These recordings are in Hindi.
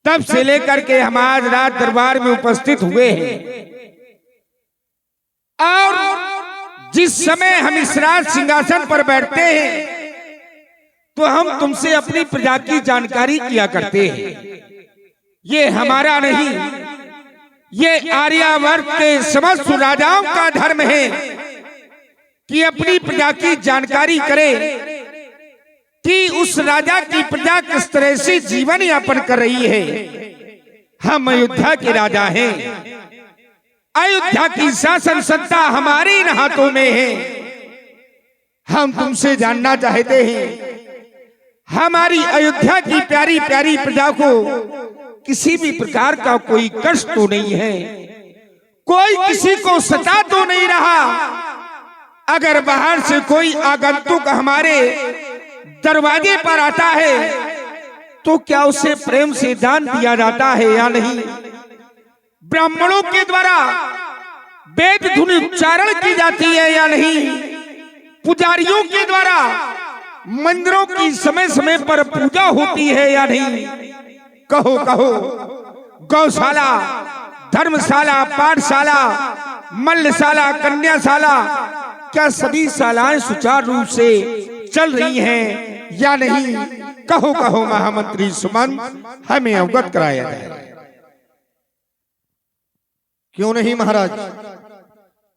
तब से लेकर के हम आज रात दरबार में उपस्थित हुए हैं। और जिस समय हम इस राज सिंहासन पर बैठते हैं तो हम तुमसे अपनी प्रजा की जानकारी किया करते हैं। ये हमारा नहीं, ये आर्यावर्त के समस्त राजाओं का धर्म है कि अपनी प्रजा की जानकारी करे कि उस राजा की प्रजा किस तरह से जीवन यापन कर रही है। हम अयोध्या के राजा हैं, अयोध्या की शासन सत्ता हमारे इन हाथों में है। हम तुमसे जानना चाहते हैं, हमारी अयोध्या की प्यारी प्यारी प्रजा को किसी भी प्रकार का कोई कष्ट तो नहीं है, कोई किसी को सता तो नहीं रहा। अगर बाहर से कोई आगंतुक हमारे दरवाजे पर आता है तो क्या उसे प्रेम से दान दिया जाता है या नहीं? ब्राह्मणों के द्वारा वेद धुन उच्चारण की जाती है या नहीं? पुजारियों के द्वारा मंदिरों की समय समय पर पूजा होती है या नहीं? कहो कहो, गौशाला, धर्मशाला, पाठशाला, मल्लशाला, कन्याशाला, क्या सभी शालाएं सुचारू रूप से चल रही हैं या नहीं? कहो कहो महामंत्री सुमंत, हमें अवगत कराया जाए। क्यों नहीं महाराज,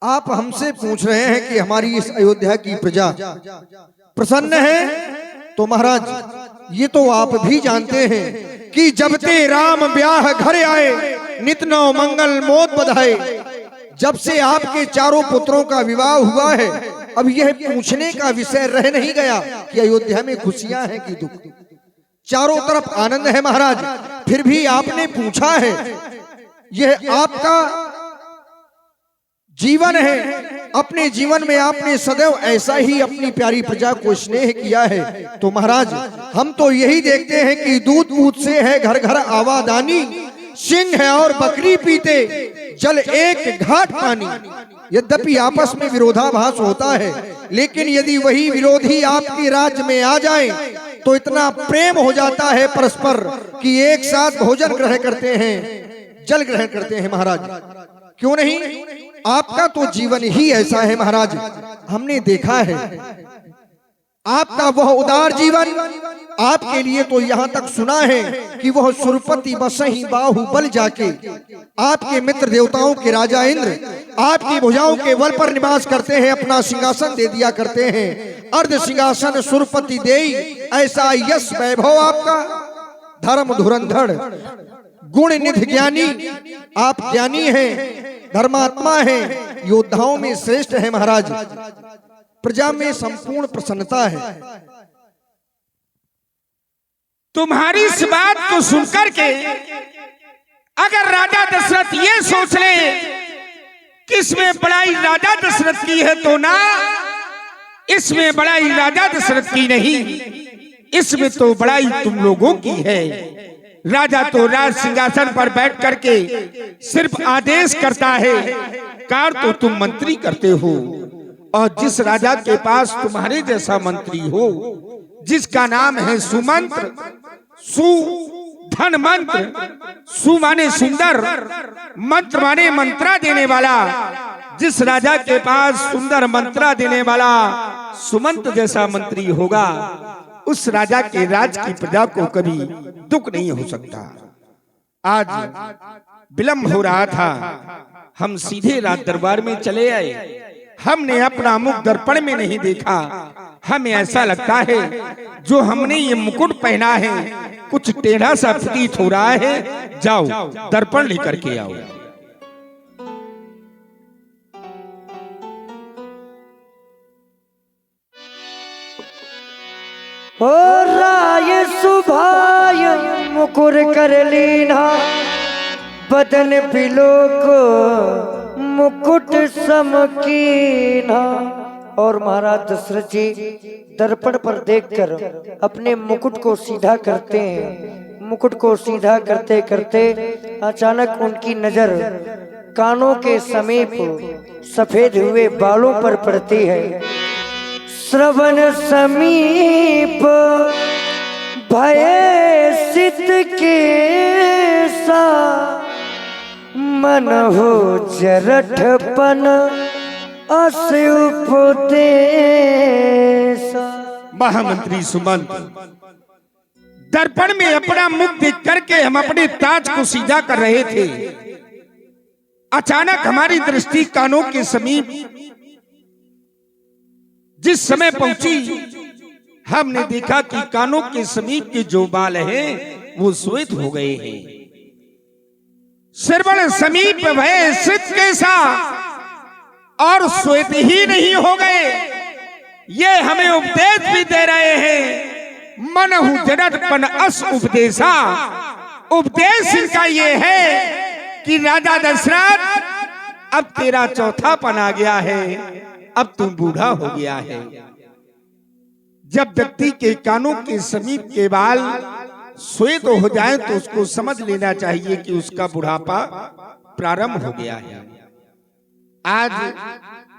आप हमसे पूछ रहे हैं कि हमारी इस अयोध्या की प्रजा प्रसन्न है, तो महाराज ये तो आप भी जानते हैं कि जब ते राम ब्याह घर आए, नित नौ मंगल मोद बधाए। जब से आपके चारों पुत्रों का विवाह हुआ है, अब यह पूछने का विषय रह नहीं गया कि अयोध्या में खुशियां हैं कि दुख। चारों तरफ आनंद है महाराज, फिर भी आपने पूछा है। यह आपका जीवन है, अपने जीवन में आपने सदैव ऐसा ही अपनी प्यारी प्रजा को स्नेह किया है। तो महाराज हम तो यही देखते हैं कि दूध दूध से है घर घर आवादानी, सिंह है और बकरी पीते जल एक घाट पानी। यद्यपि आपस में विरोधाभास होता है, लेकिन यदि वही विरोधी आपके राज्य में आ जाए तो इतना प्रेम हो जाता है परस्पर कि एक साथ भोजन ग्रहण करते हैं, जल ग्रहण करते हैं। महाराज क्यों नहीं, आपका तो जीवन ही ऐसा है महाराज। हमने देखा है आपका वह उदार जीवन। आपके लिए तो यहाँ तक सुना है कि वह सुरपति बसही बाहुबल जाके आपके मित्र देवताओं के राजा इंद्र आपकी भुजाओं के बल पर निवास करते हैं, अपना सिंहासन दे दिया करते हैं। अर्ध सिंहासन सुरपति देई, ऐसा यश वैभव आपका। धर्म धुरंधर, गुण निधि ज्ञानी, आप ज्ञानी हैं, धर्मात्मा हैं, योद्धाओं में श्रेष्ठ है महाराज। प्रजा में संपूर्ण प्रसन्नता है। तुम्हारी इस बात को सुनकर के अगर राजा दशरथ ये सोच ले कि इसमें बड़ाई राजा दशरथ की है, तो ना, इसमें बड़ाई राजा दशरथ की नहीं, इसमें तो बड़ाई तुम लोगों की है। राजा तो राज सिंहासन पर बैठ करके सिर्फ आदेश करता है, कार्य तो तुम मंत्री करते हो। और जिस राजा के पास तुम्हारे जैसा मंत्री हो, जिसका नाम है सुमंत्र, सु धन मंत्र, सु माने सुंदर, मंत्र माने मंत्रा देने वाला, जिस राजा के पास सुंदर मंत्रा देने वाला सुमंत जैसा मंत्री होगा, उस राजा के राज की प्रजा को कभी दुख नहीं हो सकता। आज विलंब हो रहा था, हम सीधे राज दरबार में चले आए। हमने अपना मुख दर्पण में नहीं देखा। हमें ऐसा लगता है जो हमने ये मुकुट पहना है कुछ टेढ़ा सा प्रतीत हो रहा है। जाओ दर्पण लेकर के आओ। ओ राय सुभाय मुकुर कर लीना, बदन पिलो को मुकुट समकीना। और महाराज दशरथ जी दर्पण पर देखकर अपने मुकुट को सीधा करते हैं। मुकुट को सीधा करते करते अचानक उनकी नजर कानों के समीप सफेद हुए बालों पर पड़ती है। श्रवण समीप भय सित के सा मन हो जरठपन अस उपदेसा। महामंत्री सुमंत, दर्पण में अपना मुख देख करके हम अपने ताज को सीधा कर रहे थे। अचानक हमारी दृष्टि कानों के समीप जिस समय पहुंची, हमने देखा कि कानों के समीप के जो बाल हैं वो श्वेत हो गए हैं। श्रवण समीप भय सिद्ध कैसा और श्वेत ही नहीं हो गए। ये हमें उपदेश भी दे रहे हैं, मनहु जड़टपन अस उपदेशा। उपदेश इनका ये है कि राजा दशरथ, अब तेरा चौथापन आ गया है, अब तू बूढ़ा हो गया है। जब व्यक्ति के कानों के समीप के बाल श्वेत हो जाए तो उसको समझ लेना चाहिए कि उसका बुढ़ापा प्रारंभ हो गया है। आज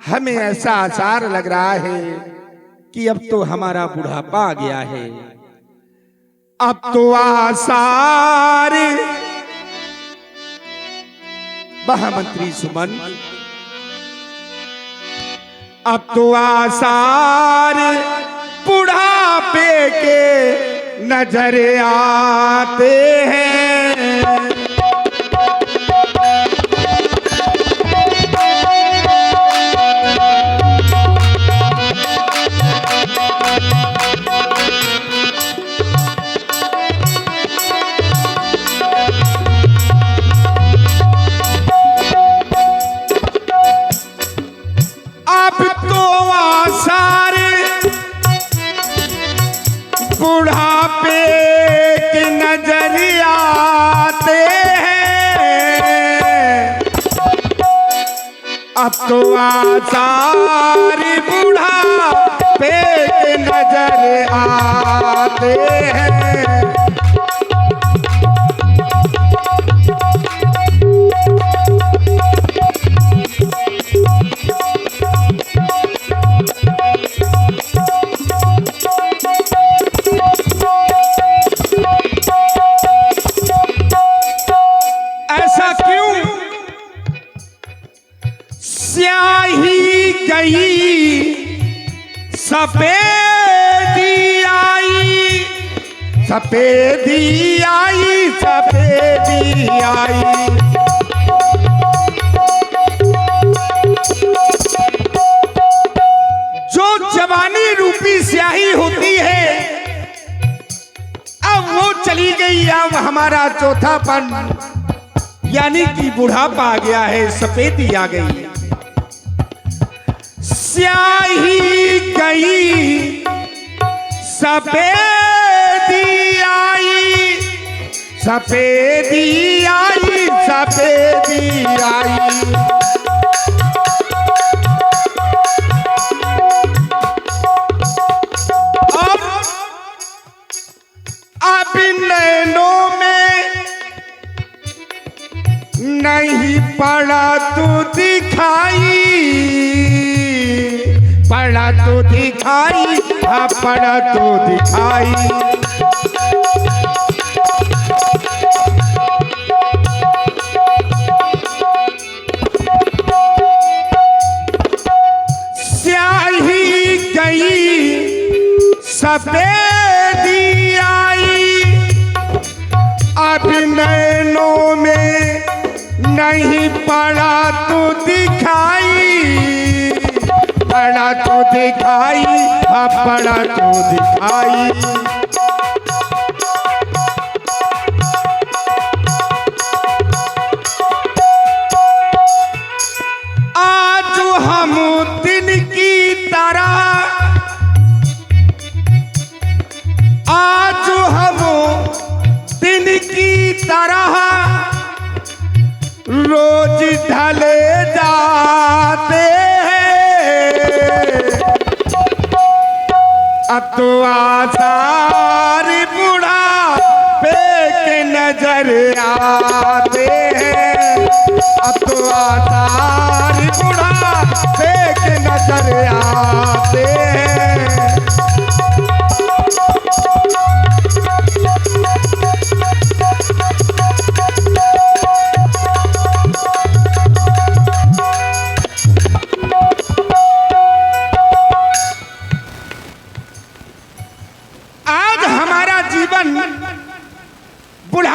हमें ऐसा आसार लग रहा है कि अब तो हमारा बुढ़ापा आ गया है। अब तो आसार, महामंत्री सुमन, अब तो आसार बुढ़ापे के नजर आते हैं। अब तो आसार बुढ़ापे के नजर आते हैं। अब तो आसार बुढ़ापे के नजर आते हैं। ऐसा क्यों? स्याही गई सफेदी आई, सफेदी आई, सफेदी आई। जो जवानी रूपी स्याही होती है, अब वो चली गई। अब हमारा चौथापन यानी कि बुढ़ापा आ गया है, सफेदी आ गई। स्याही गई सफेदी आई, सफेदी आई, सफेदी आई। अब नैनों में नहीं पड़ा तो दिखाई, पड़ा तो दिखाई, हाँ पड़ा तो दिखाई। स्याही गई सफेदी आई, अब नैनों में नहीं पड़ा तो दिखाई, पड़ा तो दिखाई, हाँ पड़ा तो दिखाई। आज हम दिन की तरह, आज हम दिन की तरह रोज ढले जाते हैं। अब तो आसार बुढ़ापे के नजर आते हैं। अब तो आसार बुढ़ापे के नजर आते हैं।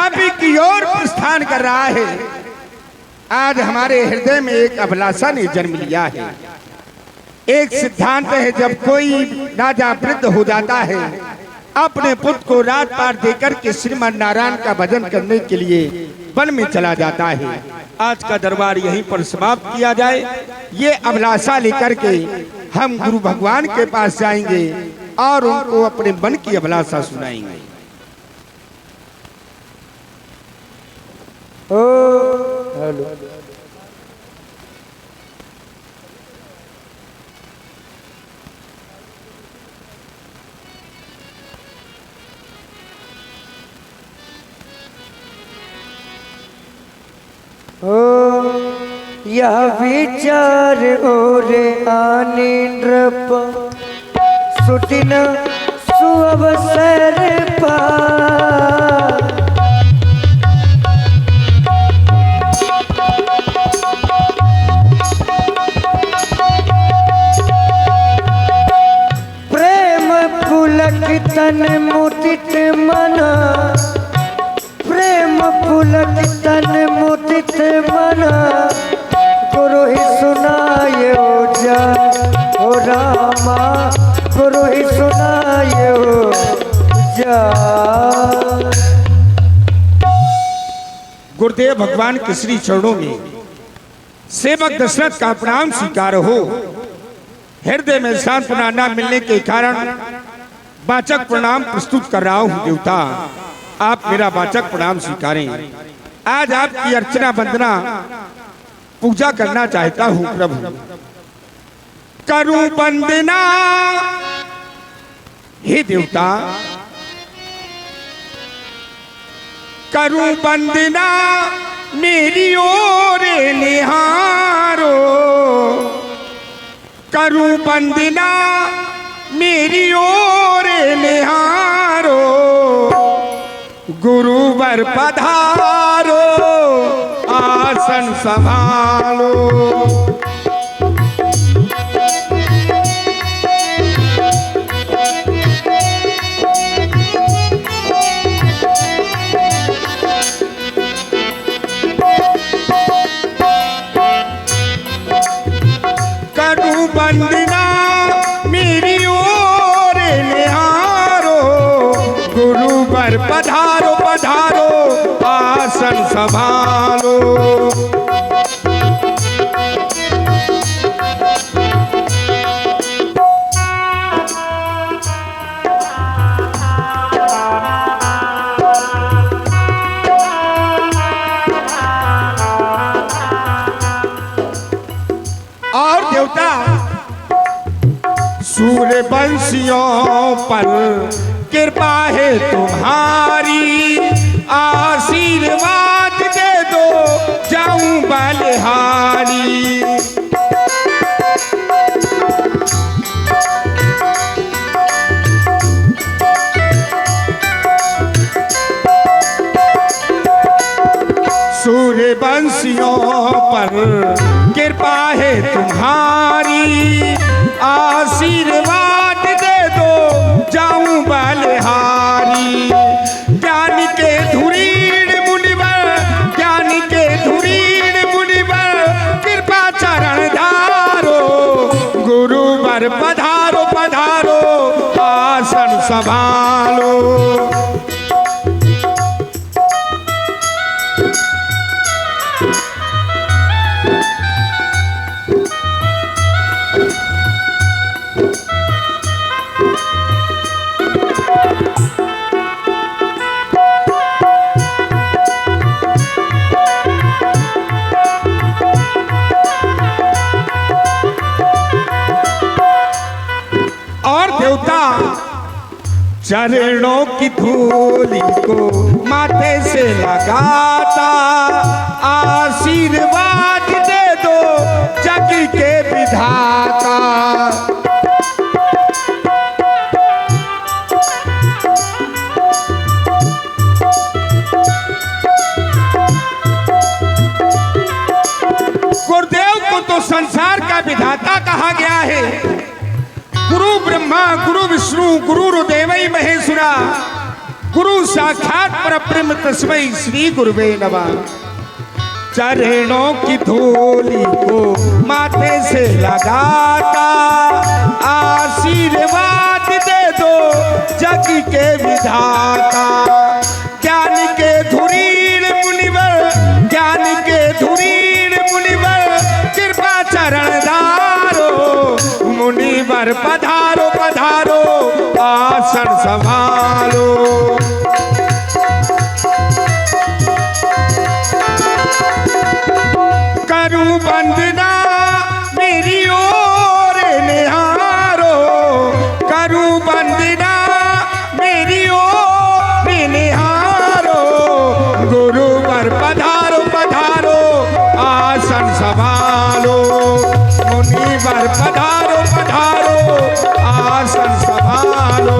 बुढ़ापे की ओर प्रस्थान कर रहा है। आज हमारे हृदय में एक अभिलाषा ने जन्म लिया है। एक सिद्धांत है, जब कोई राजा वृद्ध हो जाता है, अपने पुत्र को रात पार देकर के श्रीमान नारायण का भजन करने के लिए वन में चला जाता है। आज का दरबार यहीं पर समाप्त किया जाए। ये अभिलाषा लेकर के हम गुरु भगवान के पास जाएंगे और उनको अपने मन की अभिलाषा सुनाएंगे। ओ हेलो यह विचार ओरे आने नृप सुदिन सुअवसर पार प्रेम पुलक तन मुदित मना प्रेम पुलक तन मुदित मना गुरु ही सुनाए जा ओ रामा गुरु ही सुनाए जा। गुरुदेव भगवान के श्री चरणों में सेवक दशरथ का प्रणाम स्वीकार हो। हृदय में सांत्वना न मिलने के कारण वाचक प्रणाम प्रस्तुत कर रहा हूँ। देवता, आप मेरा वाचक प्रणाम स्वीकारें। आज आपकी अर्चना वंदना पूजा करना चाहता हूँ प्रभु। करूं वंदना हे देवता, करूं वंदना मेरी ओर निहारो, करूं वंदना मेरी ओर निहारो, गुरुवर पधारो आसन संभालो। करूं वंदना मेरी ओर निहारो, गुरुवर पधारो पधारो आसन संभालो। और देवता, सूर्य वंशियों पर कृपा है तुम्हारी, आशीर्वाद दे दो जाऊं बलिहारी। सूर्य वंशियों पर कृपा है तुम्हारी, आशीर्वाद दे दो जाऊं बलिहारी। ज्ञान के धुरीण मुनिवर, ज्ञान के धुरीण मुनिवर, कृपा चरण धारो, गुरुवर पधारो पधारो आसन संभालो। और देवता, चरणों की धूलि को माथे से लगाता, आशीर्वाद दे दो जग के विधाता। गुरुदेव को तो संसार का विधाता कहा गया है। गुरु ब्रह्मा गुरु विष्णु गुरुर्देव महेश्वरा, गुरु साक्षात परब्रह्म तस्मै श्री गुरुवे नमः। चरणों की धूली को माथे से लगाता, आशीर्वाद दे दो जग के विधाता। ज्ञान के धुरीण मुनिवर, ज्ञान के धुरीण मुनिवर, कृपा चरण धारो मुनिवर पधारो पधारो, आसन संभालो। करूं वंदना मेरी ओर निहारो, करूं वंदना मेरी ओर निहारो। गुरुवर पधारो पधारो, आसन संभालो। मुनिवर पधारो पधारो, आसन संभालो।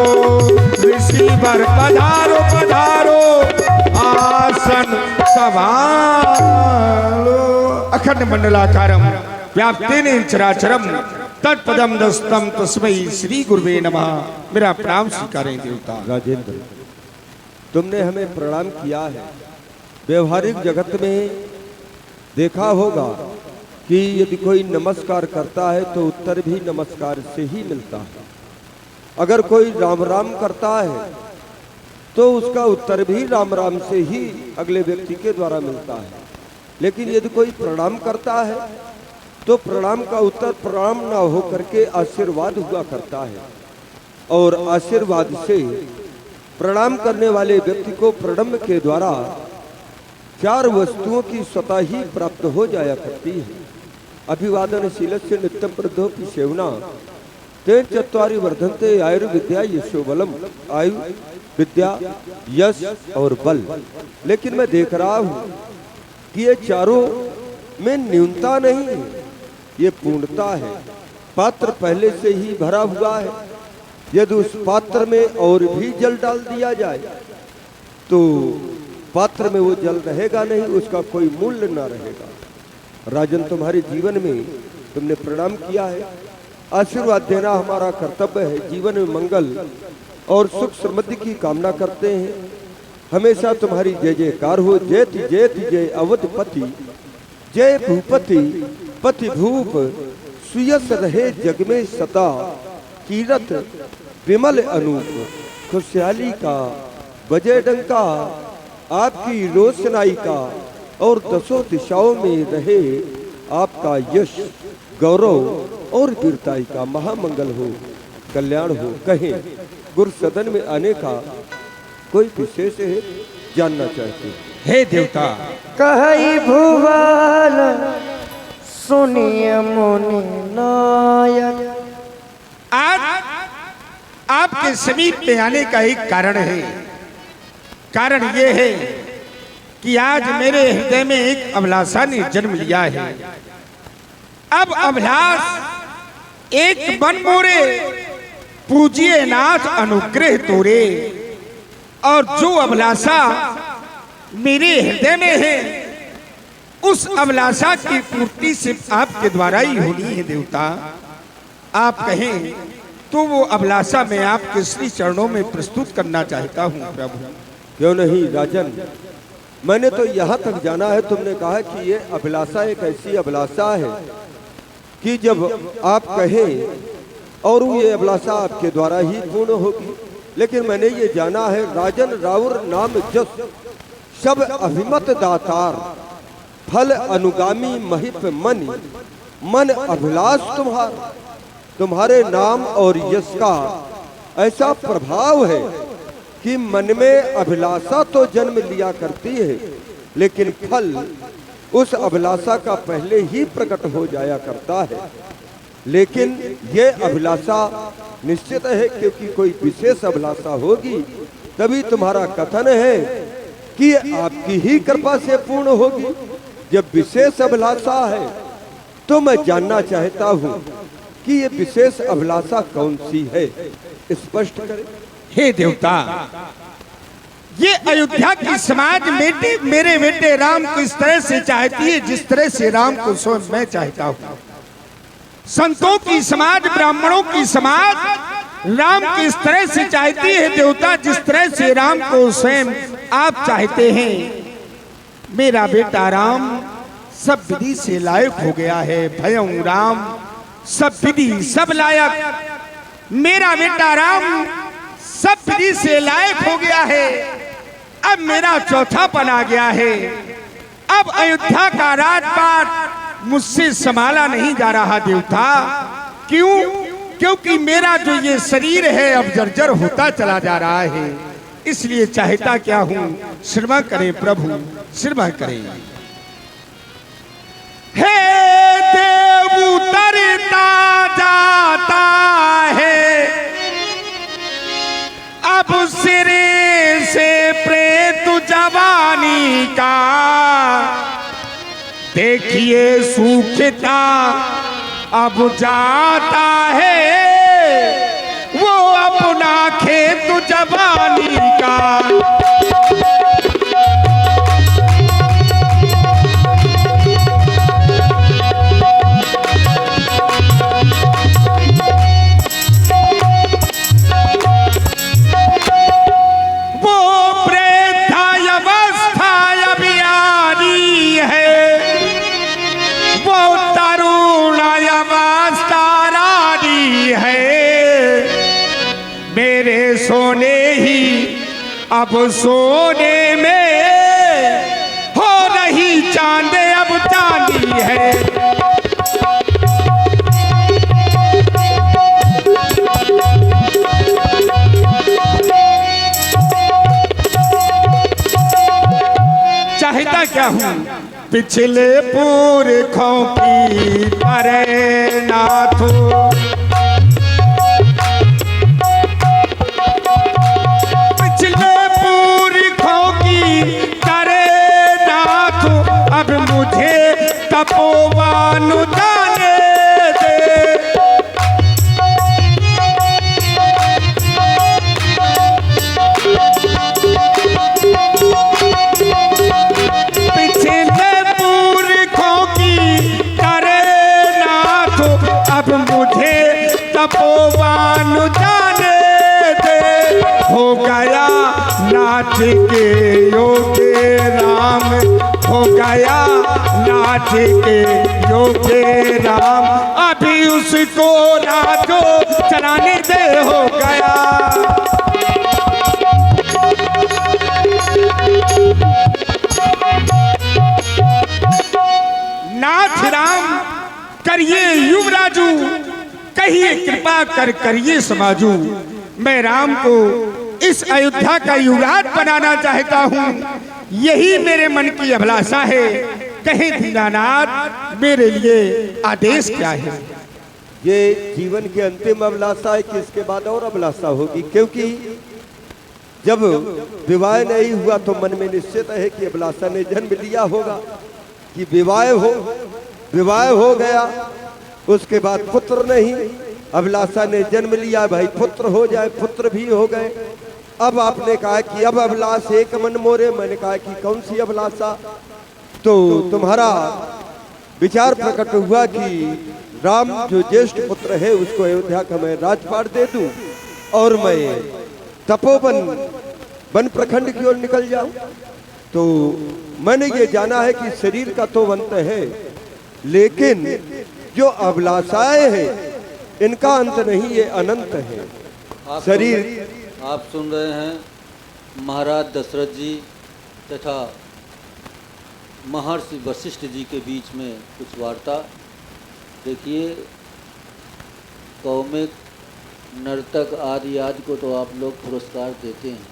ऋषिवर पधारो पधारो, आसन संभालो। अखंड मंडलाकारम व्याप्तेन चराचरम तत्पदम दस्तम तस्मै श्री गुरुवे नमः। मेरा प्रणाम स्वीकारें देवता। राजेंद्र, तुमने हमें प्रणाम किया है। व्यवहारिक जगत में देखा होगा कि यदि कोई नमस्कार करता है तो उत्तर भी नमस्कार से ही मिलता है। अगर कोई राम राम करता है तो उसका उत्तर भी राम राम से ही अगले व्यक्ति के द्वारा मिलता है। लेकिन यदि कोई प्रणाम करता है तो प्रणाम का उत्तर प्रणाम ना हो करके आशीर्वाद हुआ करता है, और आशीर्वाद से प्रणाम करने वाले व्यक्ति को प्रणम के द्वारा 4 वस्तुओं की स्वतः ही प्राप्त हो जाया करती है। अभिवादनशीलस्य नित्यं प्रद्धोपि सेवना तेन चत्वारि वर्धन्ते आयुर्विद्या यशो बलम। आयु, विद्या, यश और बल। लेकिन मैं देख रहा हूँ कि ये चारों में न्यूनता नहीं है, ये पूर्णता है। पात्र पहले से ही भरा हुआ है। यदि उस पात्र में और भी जल डाल दिया जाए तो पात्र में वो जल रहेगा नहीं, उसका कोई मूल्य ना रहेगा। राजन, तुम्हारे जीवन में तुमने प्रणाम किया है। आशीर्वाद देना हमारा कर्तव्य है। जीवन में मंगल और सुख समृद्धि की कामना करते हैं। हमेशा तुम्हारी जय जयकार हो। जयति जयति जय अवधपति, जय भूपति पति भूप। सुयस रहे जग में सदा, कीरत विमल अनूप। खुशहाली का बजे डंका, आपकी रोशनाई का, और दसों दिशाओं में रहे आपका यश, गौरव और वीरताई का। महामंगल हो, कल्याण हो। कहें गुरु सदन में आने का कोई विशेष है, जानना चाहते हैं। हे देवता, कही भुवन सुनिय मुनि नायक। आज आपके समीप में आने का एक कारण है। कारण ये है कि आज मेरे हृदय में एक अभिलाषा ने जन्म लिया है। अब अभिलाष एक बन मोरे, पूजिए नाथ अनुग्रह तोरे। और जो अभिलाषा मेरे हृदय में है, उस अभिलाषा की पूर्ति सिर्फ आपके द्वारा ही होनी है देवता। आप कहें तो वो अभिलाषा मैं आपके श्री चरणों में प्रस्तुत करना चाहता हूँ प्रभु। क्यों नहीं राजन, मैंने तो यहाँ तक जाना है। तुमने कहा कि ये अभिलाषा एक ऐसी अभिलाषा है कि जब आप कहें और ये अभिलाषा आपके द्वारा ही पूर्ण होगी। लेकिन मैंने ये जाना है राजन, राउर नाम जस सब अभिमत दातार, फल अनुगामी महिप मनि, मन अभिलाष तुम्हारा। तुम्हारे नाम और यश का ऐसा प्रभाव है कि मन में अभिलाषा तो जन्म लिया करती है, लेकिन फल उस अभिलाषा का पहले ही प्रकट हो जाया करता है। लेकिन ये अभिलाषा निश्चित है, क्योंकि कोई विशेष अभिलाषा होगी तभी तुम्हारा कथन है कि आपकी ही कृपा से पूर्ण होगी। जब विशेष अभिलाषा है तो मैं जानना चाहता हूँ कि ये विशेष अभिलाषा कौन सी है, स्पष्ट करें। हे देवता, ये अयोध्या की समाज मेरे बेटे राम को इस तरह से चाहती है जिस तरह से राम को स्वयं मैं चाहता हूँ। संतों की समाज, ब्राह्मणों की समाज राम की इस तरह से चाहती है देवता जिस तरह से राम को स्वयं आप चाहते हैं। मेरा बेटा राम सब विधि से लायक हो गया है। भयं राम सब विधि सब लायक। मेरा बेटा राम सब विधि से लायक हो गया है। अब मेरा चौथापन आ गया है। अब अयोध्या का राजपाट मुझसे संभाला नहीं जा रहा देवता। क्यों? क्योंकि मेरा जो ये शरीर है अब जर्जर होता चला जा रहा है। इसलिए चाहता क्या हूं, श्रमा करे प्रभु, श्रमा करे। हे देव उतरता जाता है अब सिरे से प्रेत जवानी का। देखिए सूखता अब जाता है वो अपना खेत जवानी का। सोने ही अब सोने में हो रही चांद अब चांदी है। चाहता क्या हूँ, पिछले पुरखों की तरह नाथो। अब मुझे तपोवन जाने दे। पिछले पुरखों की तरह नाथ अब मुझे तपोवन जाने दे। हो गया नाथ के योगे राम, हो गया नाथ के योगे राम। अभी उसको राजो चलाने दे। हो गया नाथ राम करिए युवराजू, कहिए कृपा कर करिए समाजू। मैं राम को इस अयोध्या का युवराज बनाना चाहता हूँ। यही मेरे मन की अभिलाषा है। कहे दीनानाथ मेरे लिए आदेश क्या है? ये जीवन की अंतिम अभिलाषा है कि इसके बाद और अभिलाषा होगी, क्योंकि जब विवाह नहीं हुआ तो मन में निश्चित है कि अभिलाषा ने जन्म लिया होगा कि विवाह हो गया, उसके बाद पुत्र नहीं, अभिलाषा ने जन्म लिया, भाई पुत्र हो जाए, पुत्र भी हो गए। अब आपने कहा कि अब अभिलाष एक मन मोरे। मैंने कहा कि कौन सी अभिलाषा? तो तुम्हारा विचार प्रकट हुआ कि राम जो ज्येष्ठ पुत्र है उसको अयोध्या का मैं राजपाट दे दूं और मैं तपोवन वन प्रखंड की ओर निकल जाऊं। तो मैंने ये जाना है कि शरीर का तो अंत है, लेकिन जो अभिलाषाएं हैं इनका अंत नहीं, ये अनंत है। शरीर आप सुन रहे हैं महाराज दशरथ जी तथा महर्षि वशिष्ठ जी के बीच में कुछ वार्ता। देखिए, कौमिक नर्तक आदि आदि को तो आप लोग पुरस्कार देते हैं,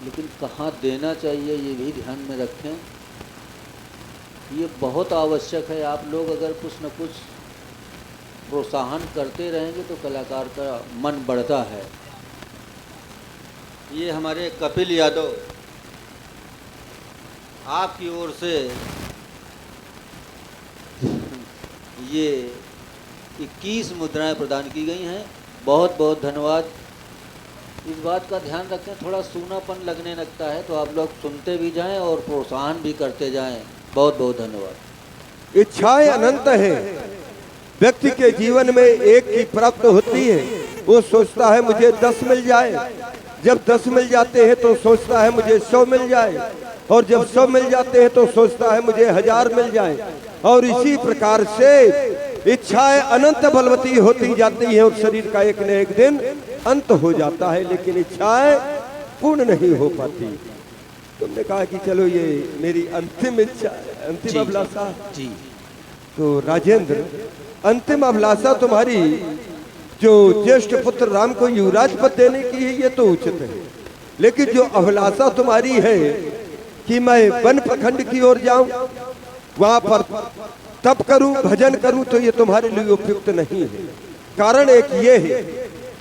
लेकिन कहाँ देना चाहिए ये भी ध्यान में रखें। ये बहुत आवश्यक है। आप लोग अगर कुछ न कुछ प्रोत्साहन करते रहेंगे तो कलाकार का मन बढ़ता है। ये हमारे कपिल यादव आपकी ओर से ये 21 मुद्राएं प्रदान की गई हैं। बहुत बहुत धन्यवाद। इस बात का ध्यान रखें, थोड़ा सूनापन लगने लगता है तो आप लोग सुनते भी जाएं और प्रोत्साहन भी करते जाएं। बहुत बहुत धन्यवाद। इच्छाएं अनंत हैं। व्यक्ति के जीवन में एक की प्राप्त होती है, वो सोचता है मुझे 10 मिल जाए, जब 10 मिल जाते हैं तो सोचता है मुझे 100 मिल जाए, और जब 100 मिल जाते हैं तो सोचता है मुझे 1000 मिल जाए। और इसी प्रकार से इच्छाएं अनंत बलवती होती जाती हैं और शरीर का एक न एक दिन अंत हो जाता है, लेकिन इच्छाएं पूर्ण नहीं हो पाती। तुमने कहा कि चलो ये मेरी अंतिम इच्छा, अंतिम अभिलाषा जी। तो राजेंद्र, अंतिम अभिलाषा तुम्हारी जो ज्येष्ठ पुत्र राम को युवराज पद देने की है, ये तो उचित है, लेकिन जो अभिलाषा तुम्हारी है कि मैं वन प्रखंड की ओर जाऊं, वहां पर तप करूं, भजन करूं, तो ये तुम्हारे लिए उपयुक्त नहीं है। कारण एक ये है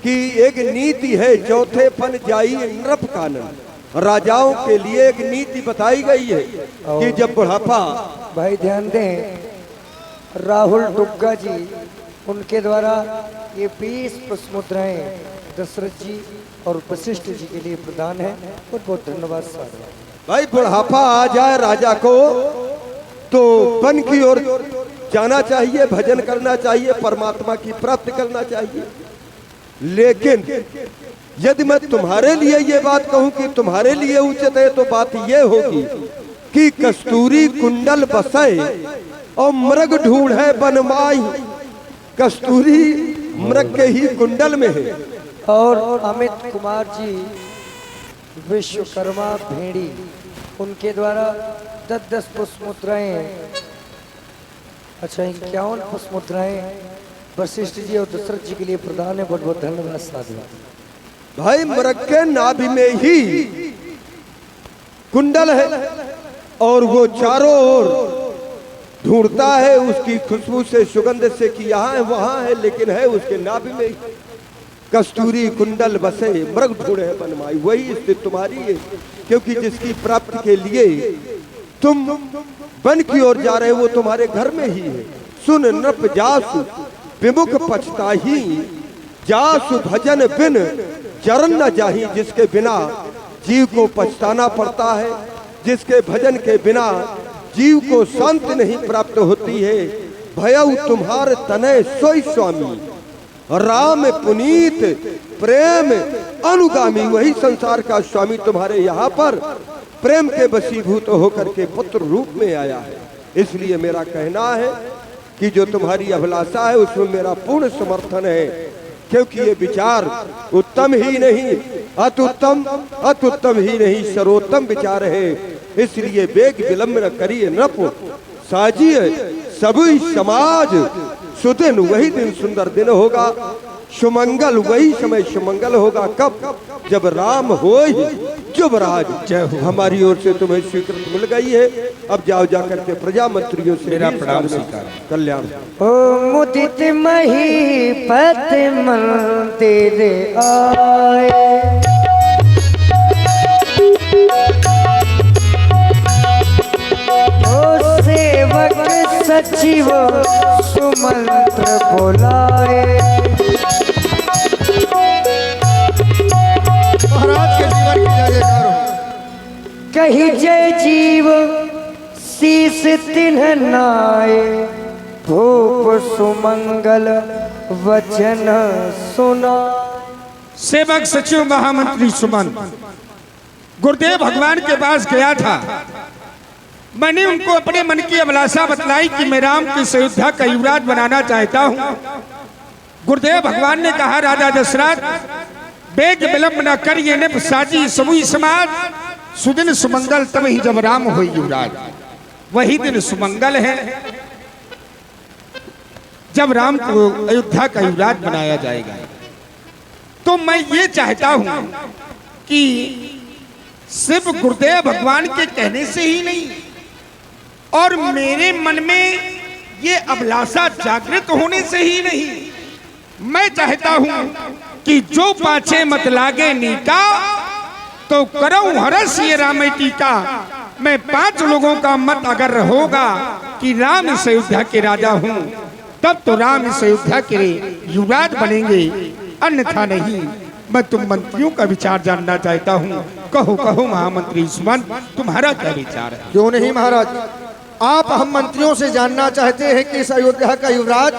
कि एक नीति है, चौथे पन जाई नृप कानन, राजाओं के लिए एक नीति बताई गई है कि जब बुढ़ापा। भाई ध्यान दें, राहुल डुग्गा जी, उनके द्वारा ये 20 पुष्पमुद्राएं दशरथ जी और वशिष्ठ जी के लिए प्रदान है। बहुत बहुत धन्यवाद साहब। भाई बुढ़ापा आ जाए राजा को तो वन की ओर जाना चाहिए, भजन करना चाहिए, परमात्मा की प्राप्ति करना चाहिए। लेकिन यदि मैं तुम्हारे लिए ये बात कहूं कि तुम्हारे लिए उचित है, तो बात ये होगी कि कस्तूरी कुंडल बसे और मृग ढूंढे बनमाई। कस्तूरी मृग के ही कुंडल में है। और अमित कुमार जी विश्वकर्मा भेड़ी, उनके द्वारा 10-10 पुष्पमुद्राएं, अच्छा 51 पुष्पमुद्राएं वशिष्ठ जी और दशरथ जी के लिए प्रदान है। बहुत बहुत धन्यवाद साधु। भाई मृग के नाभि में ही कुंडल है और वो चारों ओर ढूंढता है उसकी खुशबू से, सुगंध से कि यहाँ है वहां है, लेकिन है उसके नाभि में। कस्तूरी कुंडल बसे मृग ढूंढे बनमाई, वही स्थिति तुम्हारी है, क्योंकि जिसकी प्राप्ति के लिए तुम वन की ओर जा रहे हो वो तुम्हारे घर में ही है। सुन नृप जासु विमुख पछताही, जासु भजन बिन चरण न जाही। जिसके बिना जीव को पछताना पड़ता है, जिसके भजन के बिना जीव को शांति नहीं प्राप्त होती है। भयउ तुम्हार तनय सोई स्वामी, राम पुनीत प्रेम अनुगामी। वही संसार का स्वामी तुम्हारे यहाँ पर प्रेम के वशीभूत होकर के पुत्र रूप में आया है। इसलिए मेरा कहना है कि जो तुम्हारी अभिलाषा है उसमें मेरा पूर्ण समर्थन है, क्योंकि ये विचार उत्तम ही नहीं, अत्युत्तम ही नहीं, सर्वोत्तम विचार है। इसलिए वेग विलंब न करिए नृप, साजिए सभी समाज सुदिन। वही दिन सुंदर दिन होगा, सुमंगल वही समय सुमंगल होगा। कब? जब राम होय युवराज। हमारी ओर से तुम्हें स्वीकृत मिल गई है। अब जाओ जाकर के प्रजा मंत्रियों से मेरा प्रणाम स्वीकार। कल्याण। ओ मुदित महीपत मंदिर आए, ओ सेवक सचिव सुमंत्र बोलाए। महाराज के जीवन की जय जयकार हो। कही जय जीव शीस तिन्ह नाए, भूप सुमंगल वचन सुना। सेवक सचिव महामंत्री सुमंत गुरुदेव भगवान के पास गया था। मैंने उनको अपने मन की अभिलाषा बतलाई कि मैं राम की अयोध्या का युवराज बनाना चाहता हूँ। गुरुदेव भगवान ने कहा, राजा दशरथ वेग विलंब न करिए नृप साजी समूह समाज, सुदिन सुमंगल तब ही जब राम हो युवराज। वही दिन सुमंगल है जब राम को अयोध्या का युवराज बनाया जाएगा। तो मैं ये चाहता हूं कि सिर्फ गुरुदेव भगवान के कहने से ही नहीं, और मेरे मन में ये अभिलाषा जागृत होने से ही नहीं, मैं चाहता हूं कि जो पाछे मत लागे नीका, तो करऊं हरस ये राम टीका। मैं 5 लोगों का मत अगर होगा कि राम इस अयोध्या के राजा हूं, तब तो राम इस अयोध्या के युवराज बनेंगे, अन्यथा नहीं। मैं तुम मंत्रियों का विचार जानना चाहता हूं। कहो कहो महामंत्री सुमंत, तुम्हारा क्या विचार है? क्यों नहीं महाराज, आप हम मंत्रियों से जानना चाहते हैं कि इस अयोध्या का युवराज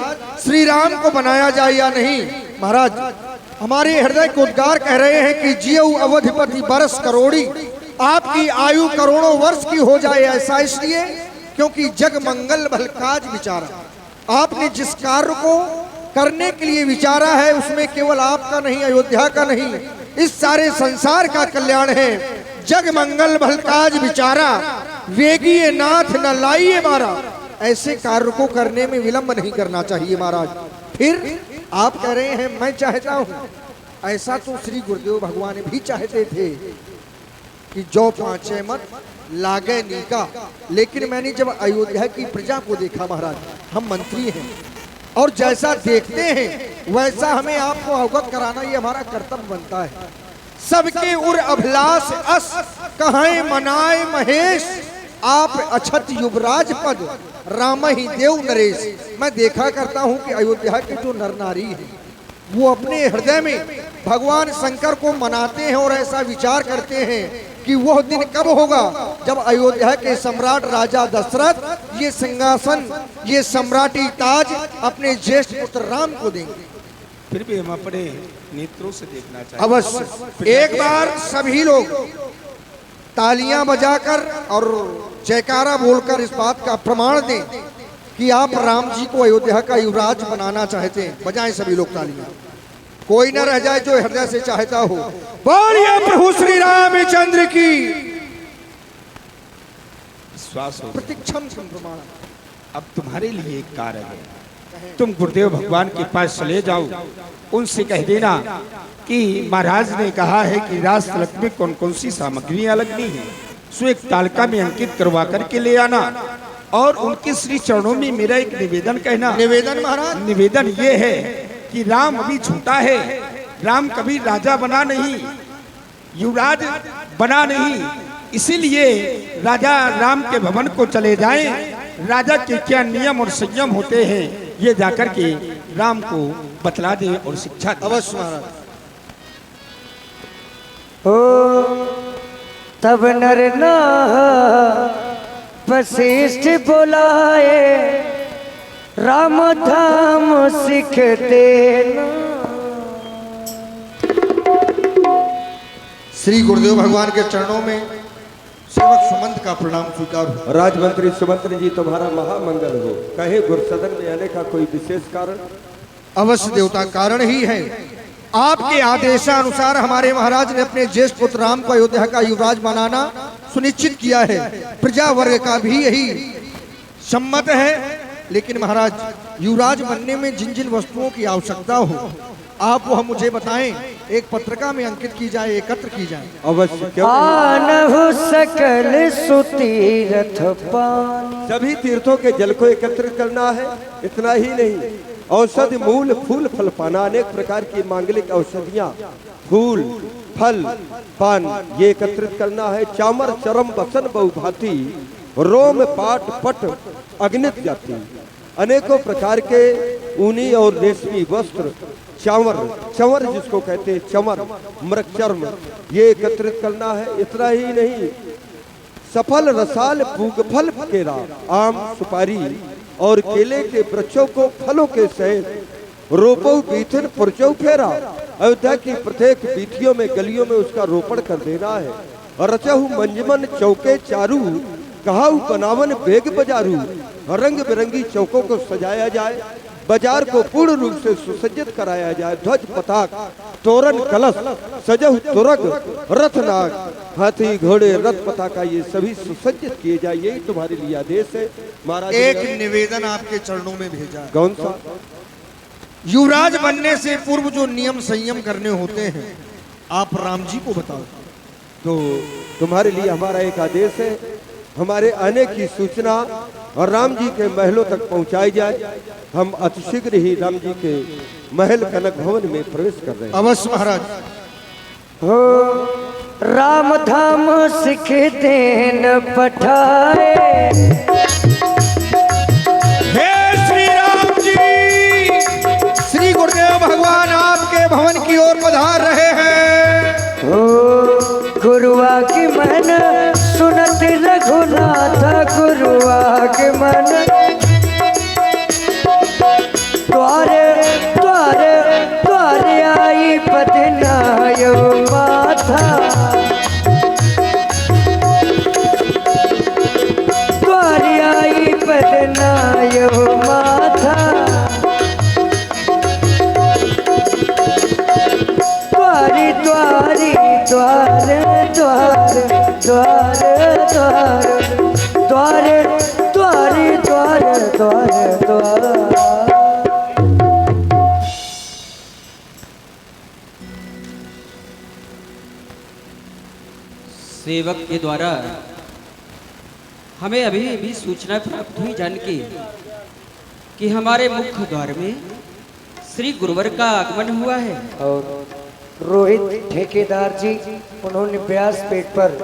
श्री राम को बनाया जाए या नहीं। महाराज हमारे हृदय को उद्गार कह रहे हैं कि जियो अवधिपति बरस करोड़ी, आपकी आयु करोड़ों वर्ष की हो जाए। ऐसा इसलिए क्योंकि जग मंगल भल काज विचारा। आपने जिस कार्य को करने के लिए विचारा है उसमें केवल आपका नहीं, अयोध्या का नहीं, इस सारे संसार का कल्याण है। जग मंगल भल काज विचारा, वेगिए नाथ न लाइए मारा। ऐसे कार्य को करने में विलंब नहीं करना चाहिए महाराज। फिर आप कह रहे हैं मैं चाहता हूं, ऐसा तो श्री गुरुदेव भगवान भी चाहते थे कि जो पांचे मत लागे नीका। लेकिन मैंने जब अयोध्या की प्रजा को देखा महाराज, हम मंत्री हैं और जैसा देखते हैं वैसा हमें आपको अवगत कराना ये हमारा कर्तव्य बनता है। सबके उर अभिलाष अस कहें मनाए महेश, आप अछत युवराज पद राम ही देव नरेश। मैं देखा करता हूं कि अयोध्या के जो नर नारी हैं वो अपने हृदय में भगवान शंकर को मनाते हैं और ऐसा विचार करते हैं कि वह दिन कब होगा जब अयोध्या के सम्राट राजा दशरथ ये सिंहासन, ये सम्राटी ताज अपने ज्येष्ठ पुत्र राम को देंगे। फिर भी हम अपने नेत्रों से देखना चाहिए। अवश्य एक बार सभी लोग तालियां बजाकर और जयकारा बोलकर इस बात का प्रमाण दें कि आप राम जी को अयोध्या का युवराज बनाना चाहते हैं। बजाएं सभी लोग तालियां, कोई न रह जाए जो हृदय से चाहता हो। बोलिए प्रभु श्री रामचंद्र की। विश्वास हो प्रतीक्षम संप्रमाण। अब तुम्हारे लिए एक कार्य है, तुम गुरुदेव भगवान के पास चले जाओ, उनसे कह देना कि महाराज ने कहा है कि रास तिलक में कौन कौन सी सामग्रियां लगनी है, सो एक तालिका में अंकित करवा करके ले आना और उनके श्री चरणों में मेरा एक निवेदन कहना। निवेदन महाराज? निवेदन ये है कि राम अभी छोटा है, राम कभी राजा बना नहीं, युवराज बना नहीं, इसीलिए राजा राम के भवन को चले जाएं। राजा के क्या नियम और संयम होते हैं ये जाकर के राम को बतला दे और शिक्षा दे। अवश्य महाराज। हो तब नर नार वशिष्ठ बोलाए, राम धाम सिख देना। श्री गुरुदेव भगवान के चरणों में सेवक सुमंत का प्रणाम स्वीकार हो। राजमंत्री सुमंत्री जी तुम्हारा महामंगल हो। कहे गुरुसदन में आने का कोई विशेष कारण? अवश्य देवता कारण ही है। आपके आदेशानुसार हमारे महाराज ने अपने ज्येष्ठ पुत्र राम को अयोध्या का युवराज बनाना सुनिश्चित किया है। प्रजा वर्ग का भी यही सम्मत है। लेकिन महाराज युवराज बनने में जिन जिन वस्तुओं की आवश्यकता हो आप वह मुझे बताएं, एक पत्रिका में अंकित की जाए, एकत्र की जाए। अवश्य। क्यों आनहु सकल सुतीरथ पानी। सभी तीर्थों के जल को एकत्रित करना है। इतना ही नहीं, औषधि मूल फूल फल पाना, अनेक प्रकार की मांगलिक औषधियाँ, फूल फल पान ये एकत्रित करना है। चामर चरम बसन बहुभांति, रोम पाट पट अग्नित जाति, अनेकों प्रकार के ऊनी और रेशमी वस्त्र, चावर चंवर जिसको कहते हैं चमर, मृग चर्म ये एकत्रित करना है। इतना ही नहीं, सफल रसाल पूगफल केरा, आम सुपारी और केले के वृक्षों को फलों के सहित रोपो बीथन पुरचौ फेरा। अयोध्या की प्रत्येक बीथियों में गलियों में उसका रोपण कर देना है। रचहु मंजमन चौके चारू, कहाऊ बनावन बेग बजारू। रंग बिरंगी चौकों को सजाया जाए, बाजार को पूर्ण रूप से सुसज्जित कराया जाए। ध्वज पताक तोरण कलश सजहु तुरग रथनाग, हाथी घोड़े रथ पताका ये सभी सुसज्जित किए जाए। यही तुम्हारे लिए आदेश है महाराज। एक निवेदन आपके चरणों में भेजा है। कौन सा? युवराज बनने से पूर्व जो नियम संयम करने होते हैं आप राम जी को बताओ। तो तुम्हारे लिए हमारा एक आदेश है, हमारे आने की सूचना और राम जी के महलों तक पहुंचाई जाए। हम अतिशीघ्र ही राम जी के महल कनक भवन में प्रवेश कर रहे हैं। अवश्य महाराज। हो राम धाम सिख देन पठाए, हे श्री राम जी, श्री गुरुदेव भगवान आपके भवन की ओर पधार रहे हैं। हो गुरुआ की मन सुनत रघुनाथ, गुरुआ के मन द्वारे द्वारे द्वारे आई सेवक के द्वारा हमें अभी अभी सूचना प्राप्त हुई जान के कि हमारे मुख्य द्वार में श्री गुरुवर का आगमन हुआ है। और रोहित ठेकेदार जी, उन्होंने व्यास पेट पर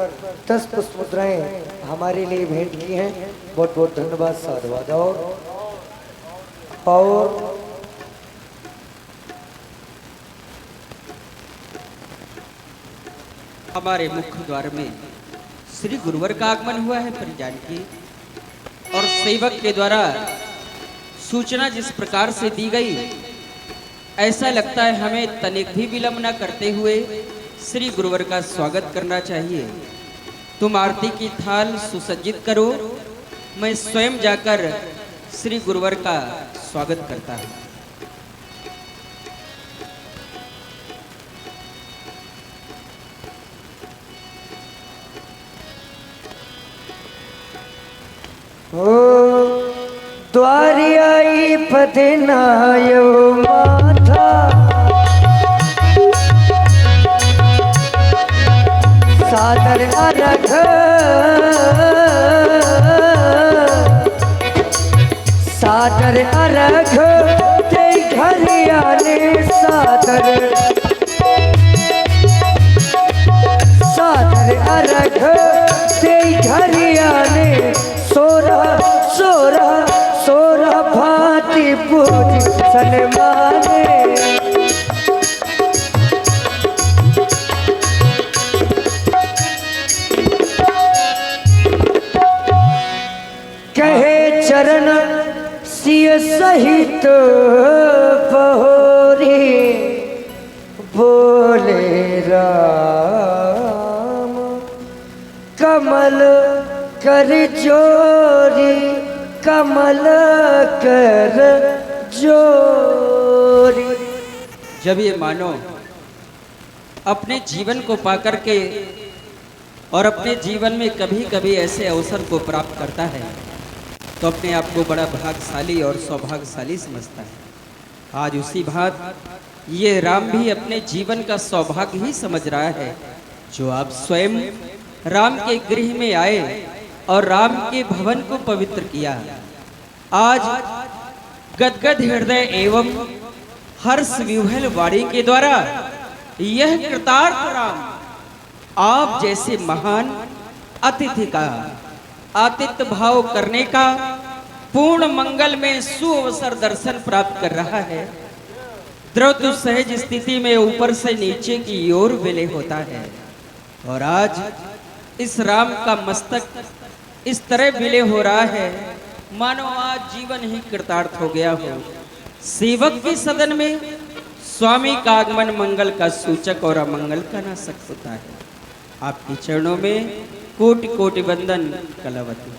10 पुष्प मुद्राएं हमारे लिए भेंट की हैं। बहुत बहुत धन्यवाद, साधुवाद। और हमारे मुख्य द्वार में श्री गुरुवर का आगमन हुआ है परिजान की, और सेवक के द्वारा सूचना जिस प्रकार से दी गई, ऐसा लगता है हमें तनिक भी विलंब न करते हुए श्री गुरुवर का स्वागत करना चाहिए। तुम आरती की थाल सुसज्जित करो, मैं स्वयं जाकर श्री गुरुवर का स्वागत करता हूँ। द्वारी आई पदनायो माथा, सादर अर्घ सादर अर्घ ते घरियाने, सादर सादर अर्घ ते घरियाने, सोरह सोरह सोरह भांति पूज सन्माने। कहे चरण सिय सहित बहोरी, बोले राम कमल कर जोरी, कमल कर जोरी। जब ये मानो अपने जीवन को पाकर के और अपने जीवन में कभी कभी ऐसे अवसर को प्राप्त करता है तो अपने आप को बड़ा भाग्यशाली और सौभाग्यशाली समझता है। आज उसी बात ये राम भी अपने जीवन का सौभाग्य ही समझ रहा है, जो आप स्वयं राम के गृह में आए और राम के भवन को पवित्र किया। आज गदगद हृदय एवं हर्ष विह्वल वाणी के द्वारा यह कृतार्थ राम आप जैसे महान अतिथि का आतिथ्य भाव करने का पूर्ण मंगल में सुअवसर दर्शन प्राप्त कर रहा है। द्रुत सहज स्थिति में ऊपर से नीचे की ओर विलय होता है, और आज इस राम का मस्तक इस तरह विलय हो रहा है मानो आज जीवन ही कृतार्थ हो गया हो। सेवक के सदन में स्वामी का आगमन मंगल का सूचक और अमंगल का नाशक होता है। आपके चरणों में कोटि कोटि वंदन कलावती।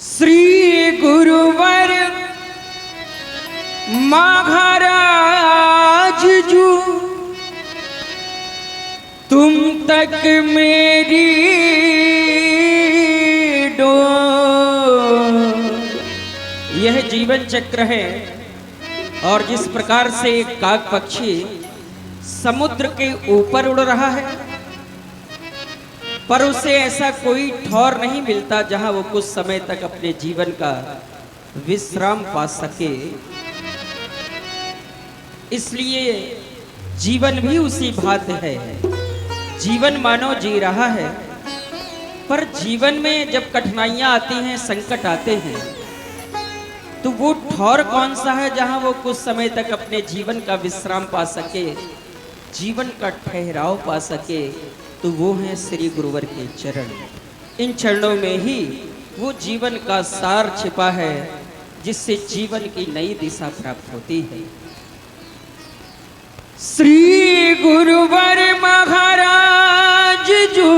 श्री गुरुवर महाराज जू, तुम तक मेरी डोर। यह जीवन चक्र है, और जिस प्रकार से एक काग पक्षी समुद्र के ऊपर उड़ रहा है, पर उसे ऐसा कोई ठौर नहीं मिलता जहां वो कुछ समय तक अपने जीवन का विश्राम पा सके। इसलिए जीवन भी उसी भांति है। जीवन मानो जी रहा है, पर जीवन में जब कठिनाइयां आती हैं, संकट आते हैं, तो वो ठौर कौन सा है जहां वो कुछ समय तक अपने जीवन का विश्राम पा सके, जीवन का ठहराव पा सके, तो वो है श्री गुरुवर के चरण। इन चरणों में ही वो जीवन का सार छिपा है, जिससे जीवन की नई दिशा प्राप्त होती है। श्री गुरुवर महाराज जो,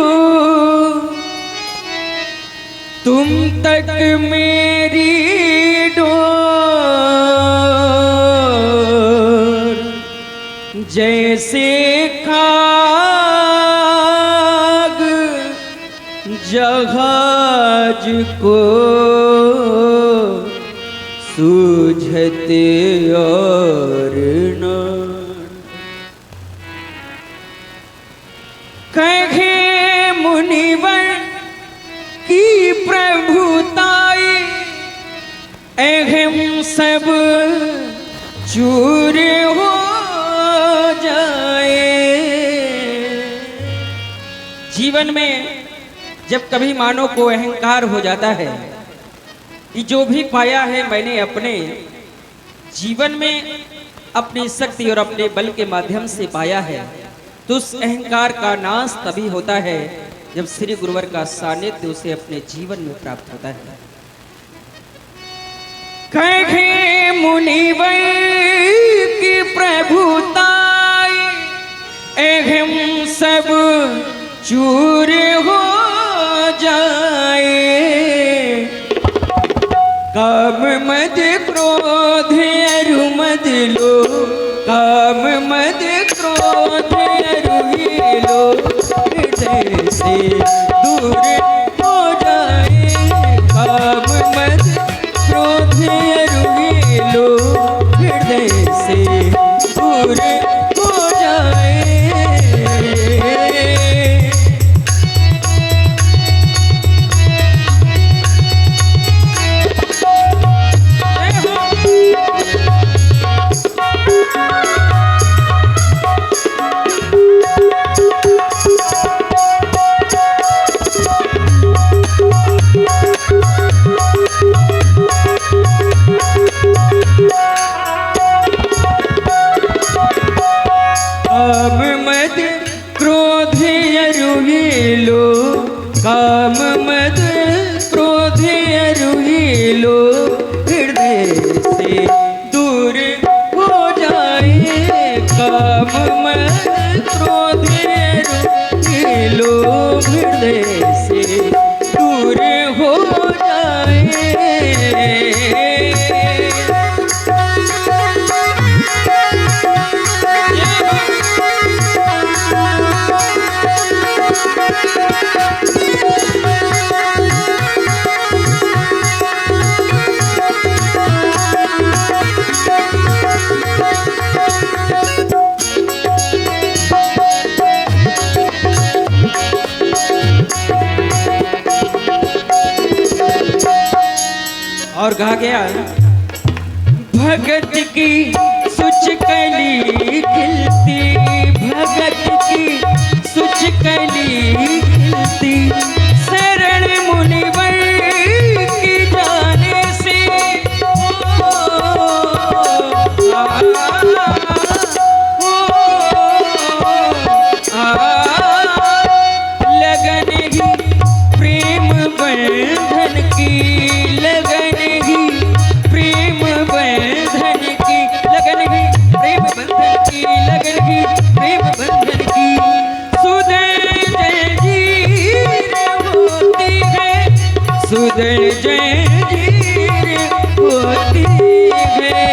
तुम तक मेरी डोर, जैसे खाग जहाज को सूझते और न कहे मुनिवर की प्रभुताई, अहम सब चूर हो जाए। जीवन में जब कभी मानव को अहंकार हो जाता है कि जो भी पाया है मैंने अपने जीवन में अपनी शक्ति और अपने बल के माध्यम से पाया है, तो उस अहंकार का नाश तभी होता है जब श्री गुरुवर का सानिध्य उसे अपने जीवन में प्राप्त होता है। कहे मुनिवर की प्रभुताई, अहम सब चूर हो जाए। काम मद क्रोध अरु मद लो, काम मद क्रोध अरु लो, हृदय से दूर हो जाए। काम मद क्रोध अरु लो, हृदय से दूर हो जाए। काम मद क्रोध अरु लो, काम मद क्रोध अरु लो, हृदय से दूर हो जाए। काम मद क्रोध अरु लो, हृदय से दूर हो जाए। और कहा गया, भगत की सुच कली खिलती, भगत की सुच कली खिलती, शरण मुनिवर की जाने से लगन ही प्रेम बंधन की, लगन ही प्रेम बंधन की, लगन ही प्रेम बंधन की, लगन ही प्रेम बंधन की। सुधर जंजीर होती है, सुधर जंजीर होती है।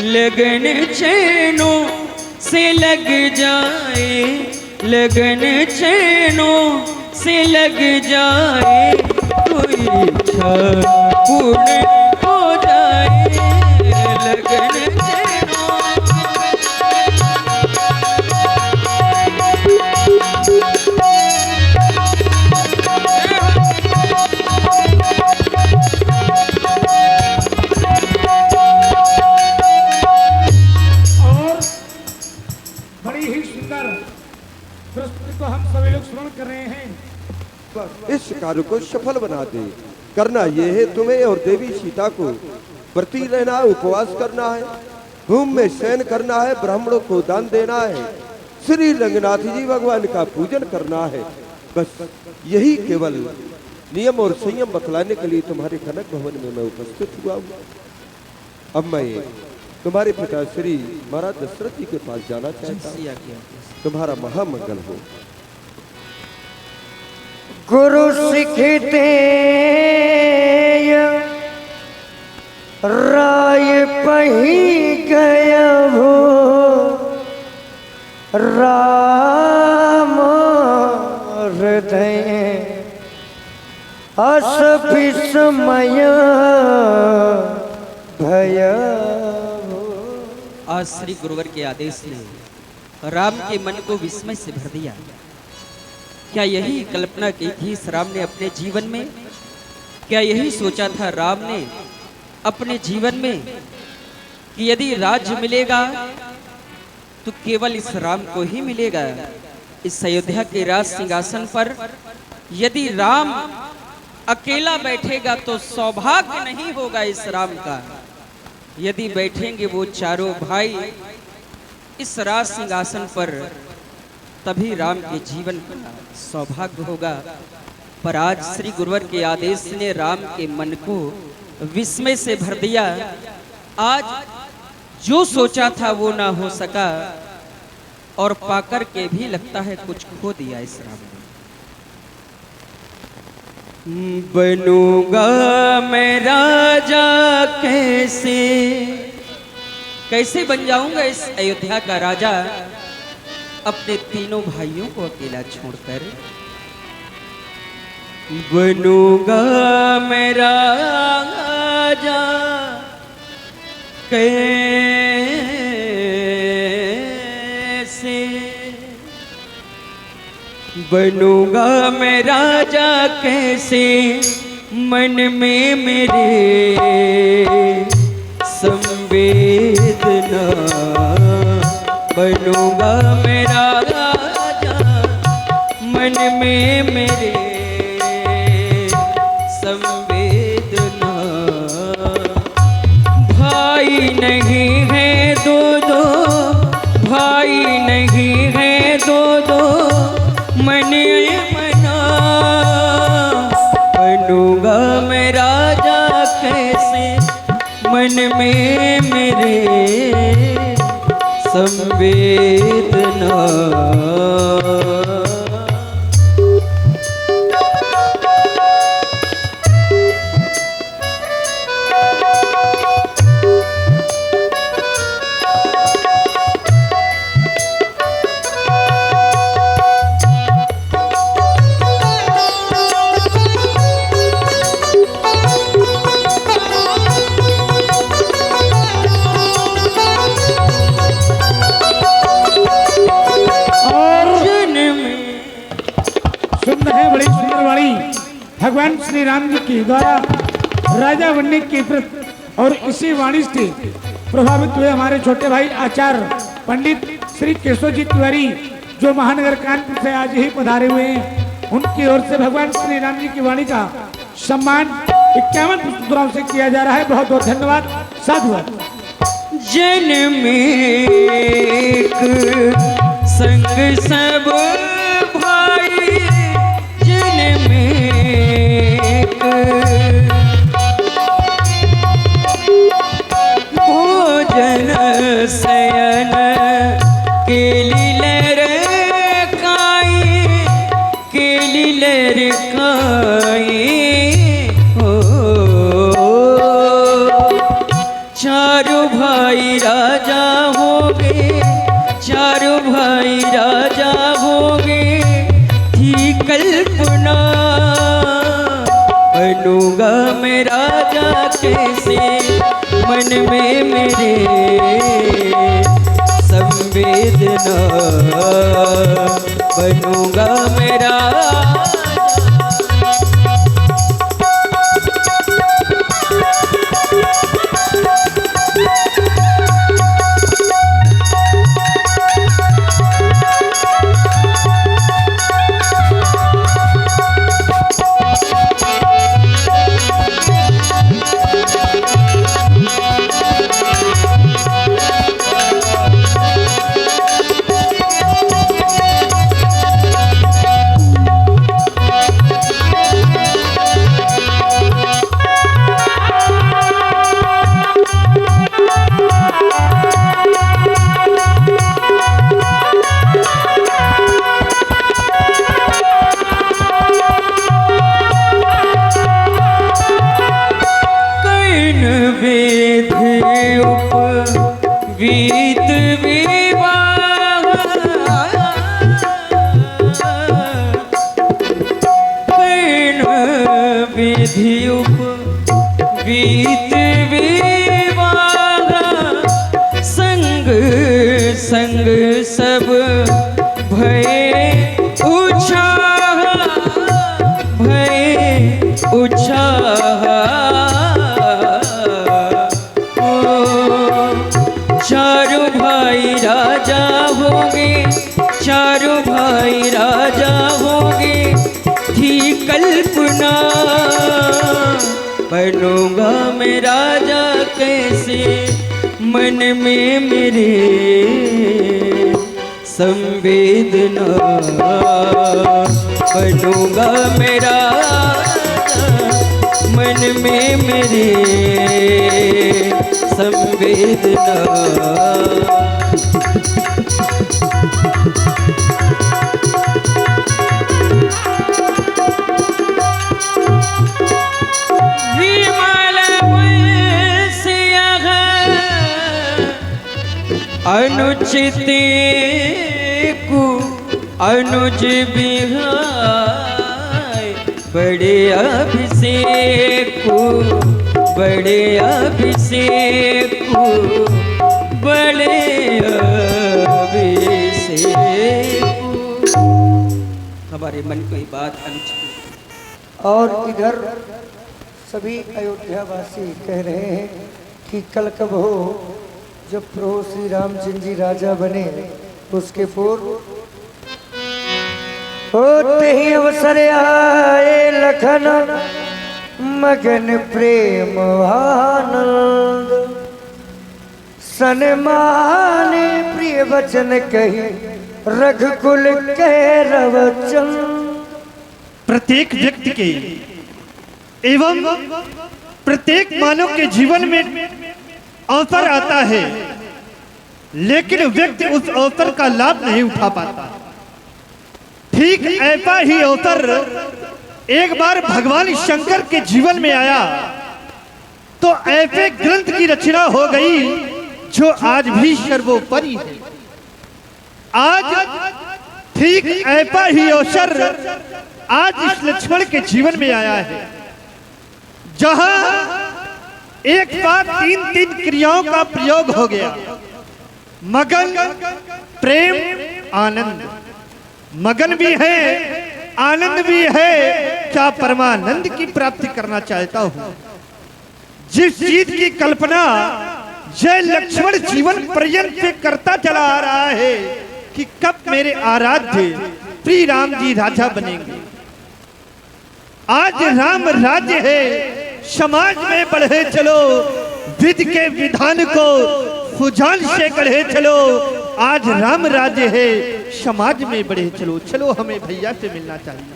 लगन चैनों से लग जाए, लगन चैनों से लग जाए, कोई इच्छा पूर्ण हो जाए। लगन चैनों और बड़ी ही सुंदर प्रस्तुति को हम सभी लोग श्रवण कर रहे हैं। इस कार्य को सफल बना दे। करना ये है तुम्हें और देवी सीता को व्रती रहना है, उपवास करना है, भूमि में शयन करना है, ब्राह्मणों को दान देना है, श्री रंगनाथ जी भगवान का पूजन करना है। बस यही केवल नियम और संयम बतलाने के लिए तुम्हारे कनक भवन में मैं उपस्थित हुआ हूँ। अब मैं तुम्हारे पिता श्री महाराज दशरथ जी के पास जाना चाहता हूँ। तुम्हारा महामंगल हो। गुरु सिखते राय पही गया हो, राम हृदय अस विस्मय भय। आज श्री गुरुवर के आदेश से राम के मन को विस्मय से भर दिया। क्या यही कल्पना की थी इस राम ने अपने जीवन में? क्या यही सोचा था राम ने अपने जीवन में कि यदि राज्य मिलेगा तो केवल इस राम को ही मिलेगा? इस अयोध्या के राज सिंहासन पर यदि राम अकेला बैठेगा तो सौभाग्य नहीं होगा इस राम का। यदि बैठेंगे वो चारों भाई इस राज सिंहासन पर तभी राम के जीवन का सौभाग्य होगा। पर आज श्री गुरुवर के आदेश ने राम के मन को विस्मय से भर दिया। आज जो सोचा था वो ना हो सका और पाकर के भी लगता है कुछ खो दिया इस राम ने। बनूंगा मैं राजा कैसे, कैसे बन जाऊंगा इस अयोध्या का राजा अपने तीनों भाइयों को अकेला छोड़कर। बनूंगा मैं राजा कैसे, बनूंगा मैं राजा कैसे, मन में मेरे संवेदना। बनूंगा मैं राजा मन में मेरे संवेदना। भाई नहीं है दो दो, भाई नहीं है दो दो, मन मना। बनूंगा मैं राजा कैसे, मन में मेरे संवेदना। भगवान श्री राम जी के द्वारा राजा बनने के प्रति और इसी वाणी से प्रभावित हुए हमारे छोटे भाई आचार्य पंडित श्री केशव जी तिवारी जो महानगर कानपुर से आज ही पधारे हुए हैं, उनकी ओर से भगवान श्री राम जी की वाणी का सम्मान 51 पुष्पों से किया जा रहा है। बहुत बहुत धन्यवाद। साधुवाद। जन्म एक संग सब भाई, जन्म एक भोजन शयन के लीलर काई, के लीलर काई हो। चारों भाई राजा होगे, चारों भाई राजा होगे, थी कल्पना। बनूंगा मैं राजा कैसे, मन में मेरे संवेदना। बनूंगा मैं राजा भय उछाह चारों भाई राजा होंगे, चारों भाई राजा होंगे, थी कल्पना बनूंगा मैं राजा कैसे, मन में मेरे संवेदना बनूंगा मैं राजा, मन में मेरे संवेदना। अनुचित को अनुज बिहाय, बड़े अभिषेक को बड़े अभिषेक को बड़े अभिषेक को। हमारे मन की बात अनुचित। और इधर सभी अयोध्यावासी कह रहे हैं कि कल कब हो जब प्रभु श्री रामचंद्र जी राजा बने, उसके पूर्व होते ही अवसर आए लखन मगन प्रेम आनंद, सनमाने प्रिय वचन कही रघुकुल कैरव चंद। प्रत्येक व्यक्ति के एवं प्रत्येक मानव के जीवन में अवसर आता है, लेकिन व्यक्ति उस अवसर का लाभ नहीं उठा पाता। ठीक ऐसा ही अवसर एक बार भगवान शंकर के जीवन में आया तो ऐसे ग्रंथ की रचना हो गई जो आज भी सर्वोपरि है। आज ठीक ऐसा ही अवसर आज इस लक्ष्मण के जीवन में आया है, जहां एक साथ तीन क्रियाओं का प्रयोग हो गया। मगन प्रेम आनंद, मगन भी है आनंद भी है, क्या परमानंद की प्राप्ति करना चाहता हूं। जिस चीज की कल्पना जय लक्ष्मण जीवन पर्यंत से करता चला आ रहा है कि कब मेरे आराध्य श्री राम जी राजा बनेंगे। आज राम राज्य है, समाज में बढ़े चलो, विधि के विधान को सुजान से गढ़े चलो। आज राम राज्य है, समाज में बढ़े चलो। चलो हमें भैया से मिलना चाहिए।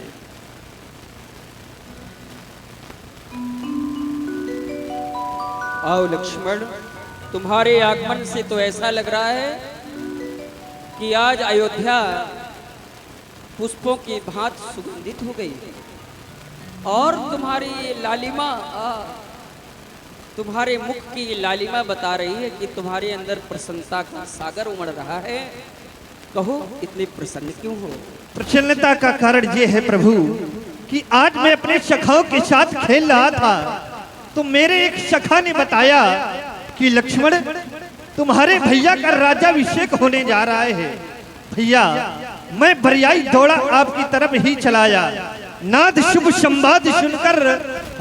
आओ लक्ष्मण, तुम्हारे आगमन से तो ऐसा लग रहा है कि आज अयोध्या पुष्पों की भांति सुगंधित हो गई और तुम्हारी लालिमा तुम्हारे मुख की लालिमा बता रही है कि तुम्हारे अंदर प्रसन्नता का सागर उमड़ रहा है। कहो इतने प्रसन्न क्यों हो? प्रसन्नता का कारण ये है प्रभु कि आज मैं अपने सखाओं के साथ खेल रहा था तो मेरे एक सखा ने बताया कि लक्ष्मण तुम्हारे भैया का राज्याभिषेक होने जा रहा है। भैया मैं बरियाई दौड़ा आपकी तरफ ही चलाया, नाद शुभ संवाद सुनकर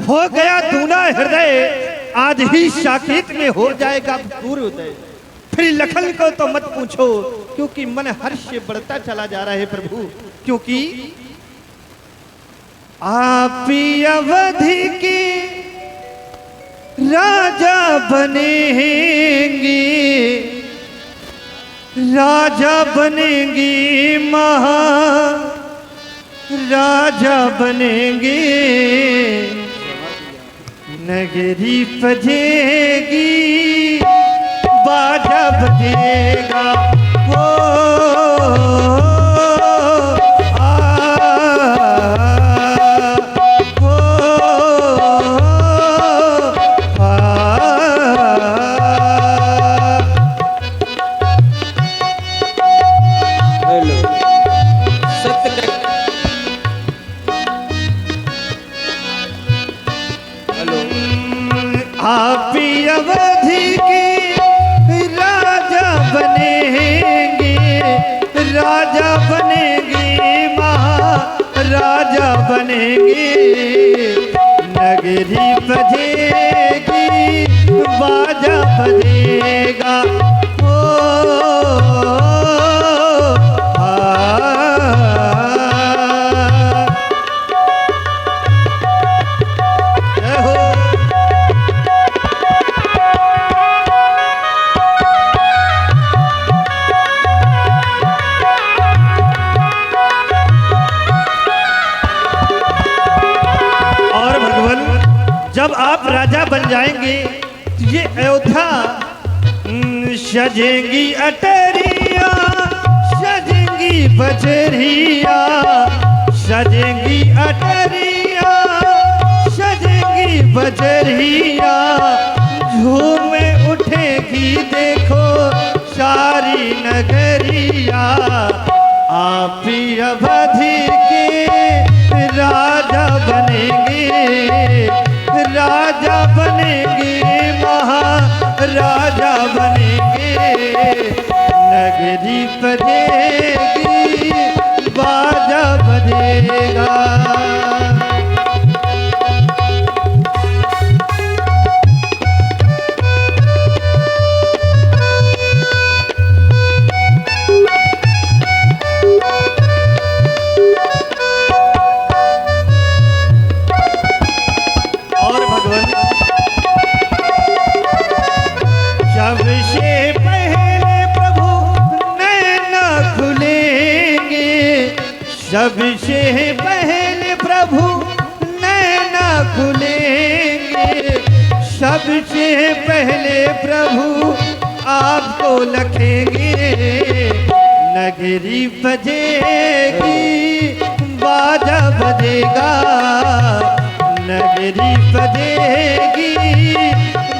हो गया दूना हृदय, आज ही साकेत में हो जाएगा सूर्योदय। फिर लखन को तो मत पूछो क्योंकि मन हर्ष से बढ़ता चला जा रहा है प्रभु, क्योंकि आप ही अवधि के राजा बनेंगे, राजा बनेंगे, महा राजा बनेंगे, नगरी सजेगी, बाजा बजेगा। आप अवधि के राजा बनेंगे, बनेगी, महाराजा बनेगी, नगरी बजेगी, बाजा बजेगा। ओ जब आप राजा बन जाएंगे तो ये अयोध्या सजेंगी अटरिया, सजेंगी बजरिया, सजेंगी अटरिया, सजेंगी बजरिया, झूमे उठेगी देखो सारी नगरिया। आप ही अवधि के राजा बनेंगे, राजा बनेंगे, महाराजा बनेंगे, नगरी बजेगी, बाजा बजेगा। सबसे पहले प्रभु नैना खुलेंगे, सबसे पहले प्रभु नैना खुलेंगे, सबसे पहले प्रभु आपको लखेंगे, नगरी बजेगी, बाजा बजेगा, नगरी बजेगी,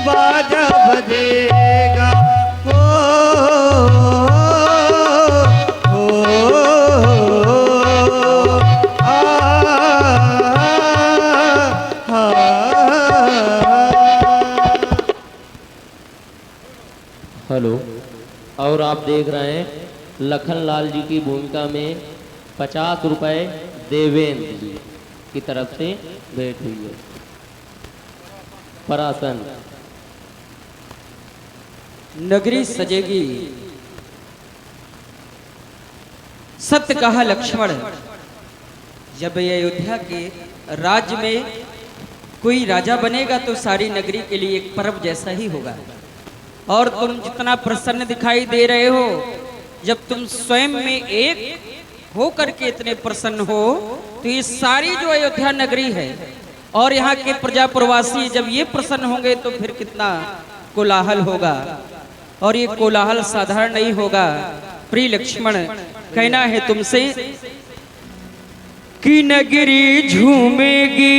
बाजा बजेगा। ओ हेलो। और आप देख रहे हैं लखनलाल जी की भूमिका में 50 रुपए देवेंद्र जी की तरफ से भेंट हुई है। परासन। नगरी सजेगी, सत्य कहा लक्ष्मण, जब ये अयोध्या के राज्य में कोई राजा बनेगा तो सारी नगरी के लिए एक पर्व जैसा ही होगा। और तुम जितना प्रसन्न दिखाई दे रहे हो, जब तुम स्वयं में एक हो करके इतने प्रसन्न हो, तो ये सारी जो अयोध्या नगरी है और यहाँ के प्रजा प्रवासी जब ये प्रसन्न होंगे तो फिर कितना कोलाहल होगा। और ये कोलाहल साधारण नहीं होगा। प्रिय लक्ष्मण, कहना है तुमसे कि नगरी झूमेगी,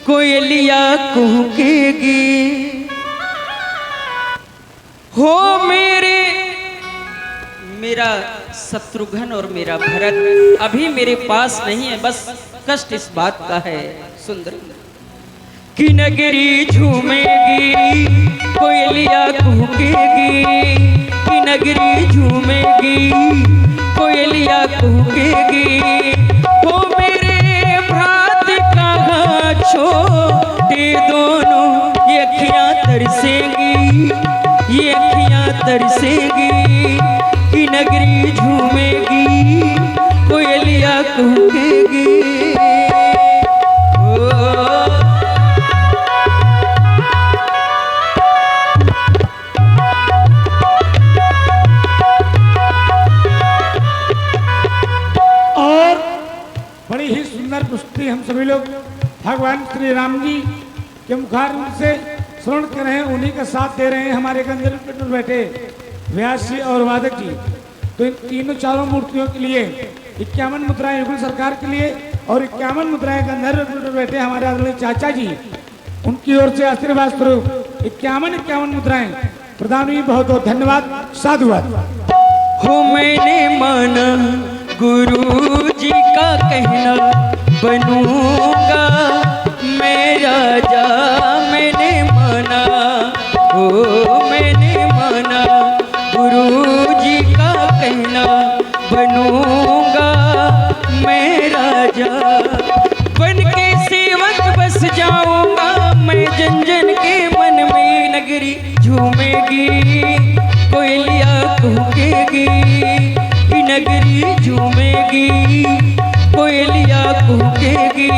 कोयलिया कुहकेगी, हो मेरा शत्रुघ्न और मेरा भरत अभी मेरे पास नहीं है, बस कष्ट इस बात का है। सुंदर कि नगरी झूमेगी, कोयलिया कुहकेगी, कि नगरी झूमेगी, कोयलिया कुहकेगी, वो मेरे भ्रात कहाँ छोटे दोनों, ये अखियाँ तरसेंगी, ये अखियाँ तरसेंगी, कि नगरी झूमेगी, कोयलिया कुहकेगी। बड़ी ही सुंदर पुस्तक हम सभी लोग भगवान श्री राम जी के मुखारविंद से श्रवण कर रहे हैं, उन्हीं का साथ दे रहे हैं हमारे गंधर्व पीठ पर बैठे व्यास जी और वादक जी। तो इन तीनों चारों मूर्तियों के लिए 51 मुद्राएं युगल सरकार के लिए और 51 मुद्राएं गंधर्व पीठ पर बैठे हमारे आदरणीय चाचा जी, उनकी ओर से आशीर्वाद स्वरूप 51 मुद्राएं प्रदान हुई। बहुत बहुत धन्यवाद, साधुवाद। हो मैंने माना गुरु जी का कहना, बनूंगा मैं राजा, मैंने माना, ओ मैंने माना गुरु जी का कहना, बनूंगा झूमेगी, कोयलिया कूकेगी।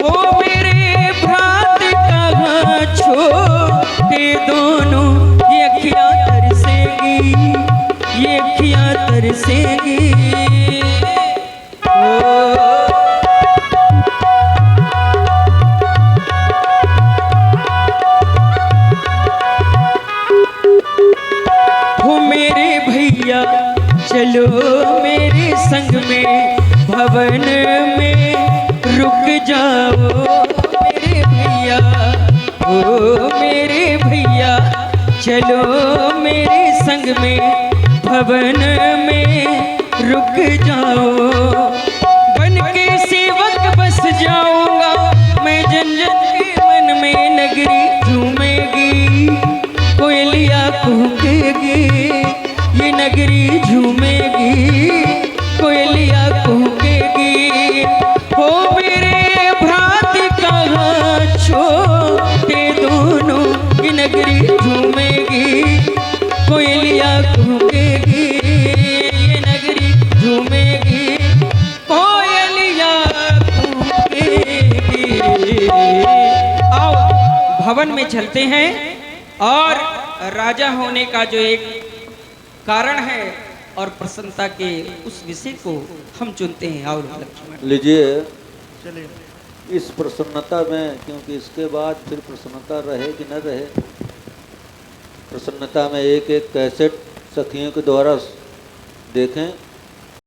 ओ मेरे भ्रात कहाँ छोटे दोनों, ये अखियाँ तरसेगी, ये अखियाँ तरसेगी। हो मेरे भैया चलो मेरे संग में, भवन में रुक जाओ मेरे भैया। ओ मेरे भैया चलो मेरे संग में, भवन में रुक जाओ। बन के सेवक बस जाऊंगा मैं, जन जन के मन में नगरी झूमेगी, कोयलिया कूकेगी, ये नगरी झूमेगी, कोयलिया कूकेगी। हो मेरे भ्रात कहाँ छोटे दोनों, ये नगरी झूमेगी, कोयलिया कूकेगी, ये नगरी झूमेगी, कोयलिया कूकेगी। आओ भवन में चलते हैं और राजा होने का जो एक कारण है और प्रसन्नता के उस विषय को हम चुनते हैं। और लक्ष्मण लीजिए चलिए इस प्रसन्नता में, क्योंकि इसके बाद फिर प्रसन्नता रहे कि न रहे, प्रसन्नता में एक एक कैसेट सखियों के द्वारा देखें